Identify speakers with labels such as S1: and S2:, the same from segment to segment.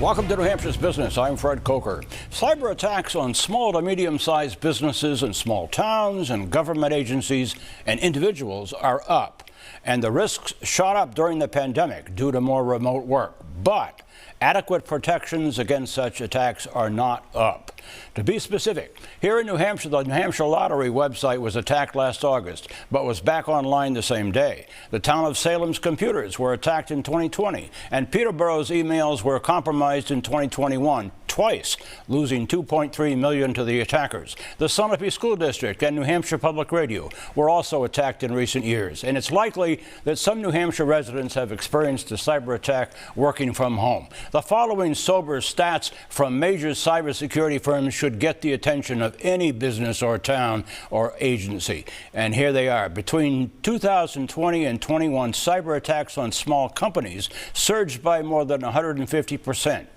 S1: Welcome to New Hampshire's Business. I'm Fred Coker. Cyber attacks on small to medium-sized businesses in small towns and government agencies and individuals are up. And the risks shot up during the pandemic due to more remote work. But adequate protections against such attacks are not up. To be specific, here in New Hampshire, the New Hampshire Lottery website was attacked last August, but was back online the same day. The town of Salem's computers were attacked in 2020, and Peterborough's emails were compromised in 2021, twice, losing $2.3 million to the attackers. The Sunapee School District and New Hampshire Public Radio were also attacked in recent years, and it's likely that some New Hampshire residents have experienced a cyber attack working from home. The following sober stats from major cybersecurity firms should get the attention of any business or town or agency. And here they are. Between 2020 and 21, cyber attacks on small companies surged by more than 150%.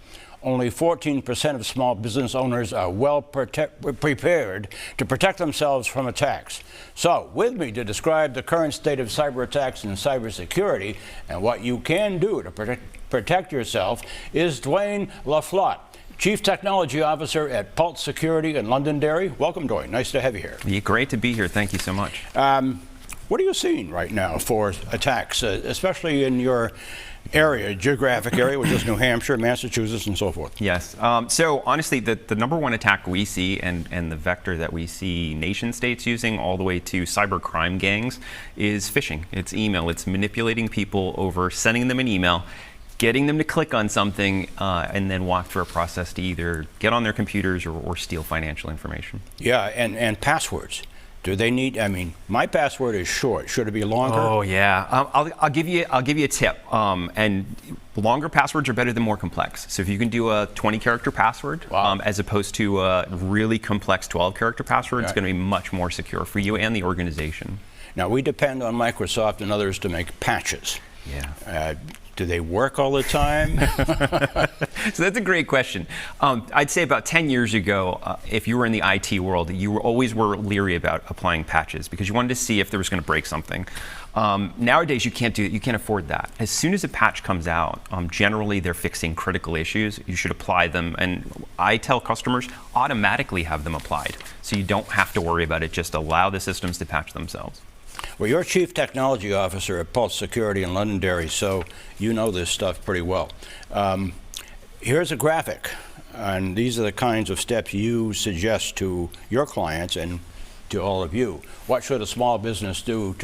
S1: Only 14% of small business owners are well prepared to protect themselves from attacks. So, with me to describe the current state of cyber attacks and cybersecurity and what you can do to protect yourself is Dwayne LaFlotte, Chief Technology Officer at Pulse Security in Londonderry. Welcome, Dwayne. Nice to have you here.
S2: Yeah, great to be here. Thank you so much.
S1: What are you seeing right now for attacks, especially in your area, geographic area, which is New Hampshire, Massachusetts, and so forth?
S2: Yes. So honestly, the number one attack we see and the vector that we see nation states using all the way to cyber crime gangs is phishing. It's email. It's manipulating people over sending them an email, getting them to click on something, and then walk through a process to either get on their computers or steal financial information.
S1: Yeah, and passwords. Do they need? I mean, my password is short. Should it be longer?
S2: Oh yeah. I'll give you a tip. And longer passwords are better than more complex. So if you can do a 20-character password,
S1: wow,
S2: as opposed to a really complex 12-character password,
S1: right,
S2: it's going to be much more secure for you and the organization.
S1: Now we depend on Microsoft and others to make patches.
S2: Yeah.
S1: Do they work all the time?
S2: So that's a great question. I'd say about 10 years ago, if you were in the IT world, you always were leery about applying patches because you wanted to see if there was going to break something. Nowadays, you can't afford that. As soon as a patch comes out, generally they're fixing critical issues. You should apply them, and I tell customers automatically have them applied, so you don't have to worry about it. Just allow the systems to patch themselves.
S1: Well, you're Chief Technology Officer at Pulse Security in Londonderry, so you know this stuff pretty well. Here's a graphic, and these are the kinds of steps you suggest to your clients and to all of you. What should a small business do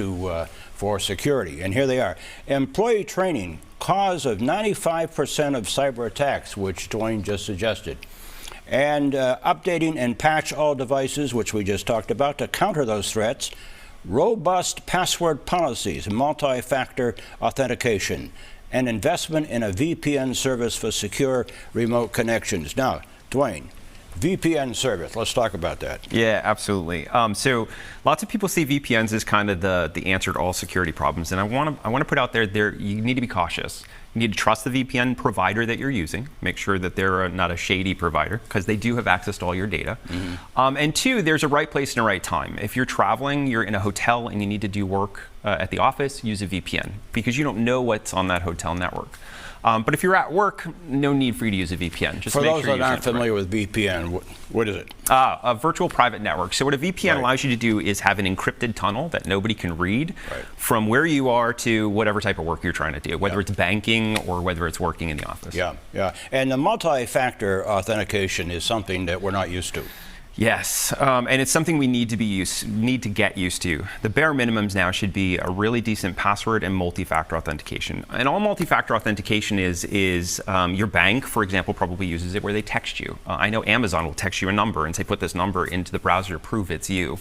S1: for security? And here they are. Employee training, cause of 95% of cyber attacks, which Dwayne just suggested. And updating and patch all devices, which we just talked about, to counter those threats. Robust password policies, multi-factor authentication, and investment in a VPN service for secure remote connections. Now, Dwayne, VPN service, let's talk about that.
S2: Yeah, absolutely. So lots of people see VPNs as kind of the answer to all security problems, and I want to put out there you need to be cautious. You need to trust the VPN provider that you're using. Make sure that they're not a shady provider because they do have access to all your data. Mm-hmm. And two, there's a right place and a right time. If you're traveling, you're in a hotel and you need to do work at the office, use a VPN because you don't know what's on that hotel network. But if you're at work, no need for you to use a VPN. Just
S1: for
S2: make
S1: those
S2: sure
S1: that aren't familiar with VPN, what is it?
S2: A virtual private network. So what a VPN allows you to do is have an encrypted tunnel that nobody can read from where you are to whatever type of work you're trying to do, whether it's banking or whether it's working in the office.
S1: Yeah, yeah. And the multi-factor authentication is something that we're not used to.
S2: Yes, and it's something we need to get used to. The bare minimums now should be a really decent password and multi-factor authentication. And all multi-factor authentication is your bank, for example, probably uses it where they text you. I know Amazon will text you a number and say, put this number into the browser to prove it's you.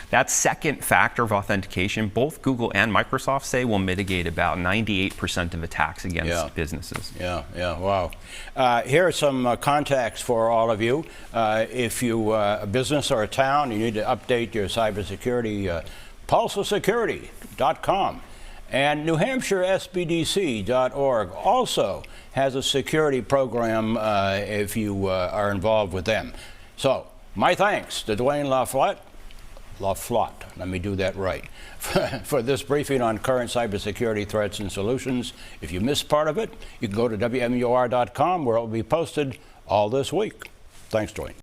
S2: That second factor of authentication, both Google and Microsoft say will mitigate about 98% of attacks against businesses.
S1: Yeah, wow. Here are some contacts for all of you. If you a business or a town, you need to update your cybersecurity, pulsesecurity.com. And NewHampshireSBDC.org also has a security program if you are involved with them. So, my thanks to Dwayne LaFlotte, LaFlotte. Let me do that right. For this briefing on current cybersecurity threats and solutions, if you missed part of it, you can go to WMUR.com where it will be posted all this week. Thanks, Dwayne.